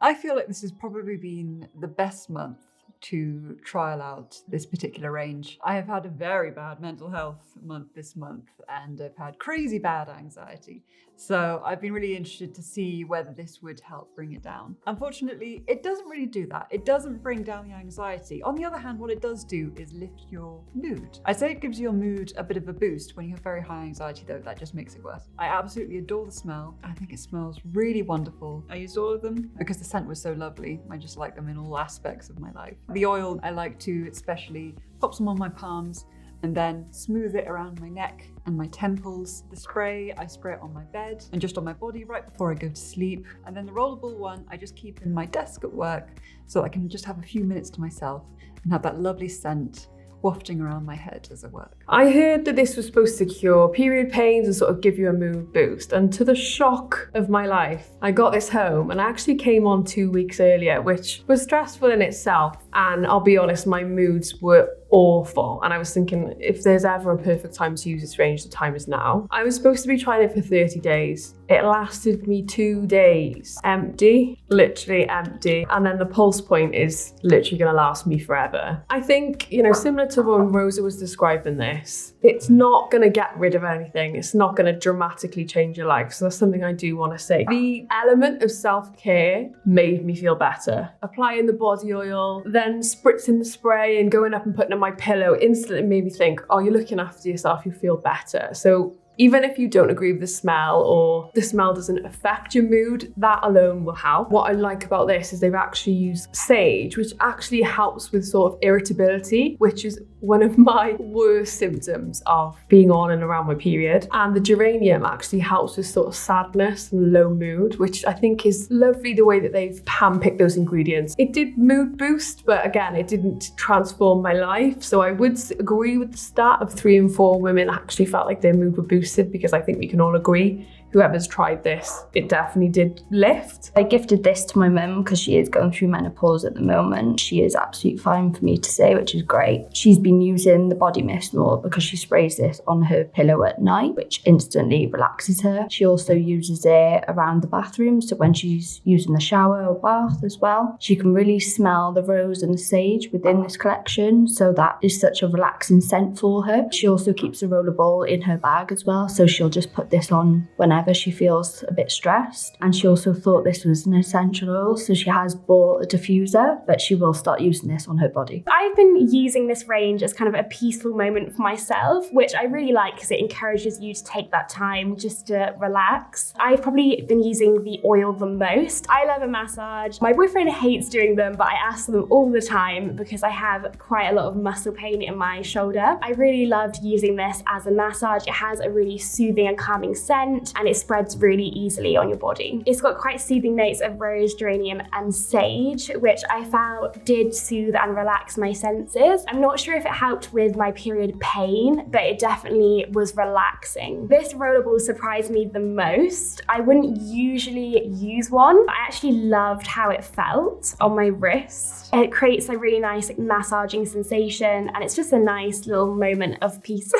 I feel like this has probably been the best month to trial out this particular range. I have had a very bad mental health month this month, and I've had crazy bad anxiety. So I've been really interested to see whether this would help bring it down. Unfortunately, it doesn't really do that. It doesn't bring down the anxiety. On the other hand, what it does do is lift your mood. I'd say it gives your mood a bit of a boost. When you have very high anxiety though, that just makes it worse. I absolutely adore the smell. I think it smells really wonderful. I used all of them because the scent was so lovely. I just like them in all aspects of my life. The oil, I like to especially pop some on my palms and then smooth it around my neck and my temples. The spray, I spray it on my bed and just on my body right before I go to sleep. And then the rollable one, I just keep in my desk at work so I can just have a few minutes to myself and have that lovely scent wafting around my head as I work. I heard that this was supposed to cure period pains and sort of give you a mood boost. And to the shock of my life, I got this home and I actually came on 2 weeks earlier, which was stressful in itself. And I'll be honest, my moods were awful. And I was thinking, if there's ever a perfect time to use this range, the time is now. I was supposed to be trying it for 30 days. It lasted me 2 days. Empty, literally empty. And then the pulse point is literally gonna last me forever. I think, similar to when Rosa was describing this, it's not gonna get rid of anything. It's not gonna dramatically change your life. So that's something I do wanna say. The element of self-care made me feel better. Applying the body oil, then spritzing the spray and going up and putting it on my pillow instantly made me think, oh, you're looking after yourself, you feel better. So even if you don't agree with the smell or the smell doesn't affect your mood, that alone will help. What I like about this is they've actually used sage, which actually helps with sort of irritability, which is one of my worst symptoms of being on and around my period. And the geranium actually helps with sort of sadness and low mood, which I think is lovely the way that they've handpicked those ingredients. It did mood boost, but again, it didn't transform my life. So I would agree with the stat of 3 in 4 women actually felt like their mood were boosted, because I think we can all agree, whoever's tried this, it definitely did lift. I gifted this to my mum because she is going through menopause at the moment. She is absolutely fine for me to say, which is great. She's been using the body mist more because she sprays this on her pillow at night, which instantly relaxes her. She also uses it around the bathroom, so when she's using the shower or bath as well. She can really smell the rose and the sage within this collection, so that is such a relaxing scent for her. She also keeps a rollerball in her bag as well, so she'll just put this on whenever she feels a bit stressed. And she also thought this was an essential oil, so she has bought a diffuser, but she will start using this on her body. I've been using this range as kind of a peaceful moment for myself, which I really like because it encourages you to take that time just to relax. I've probably been using the oil the most. I love a massage. My boyfriend hates doing them, but I ask them all the time because I have quite a lot of muscle pain in my shoulder. I really loved using this as a massage. It has a really soothing and calming scent, and it spreads really easily on your body. It's got quite soothing notes of rose, geranium and sage, which I found did soothe and relax my senses. I'm not sure if it helped with my period pain, but it definitely was relaxing. This rollable surprised me the most. I wouldn't usually use one, but I actually loved how it felt on my wrist. It creates a really nice massaging sensation, and it's just a nice little moment of peace.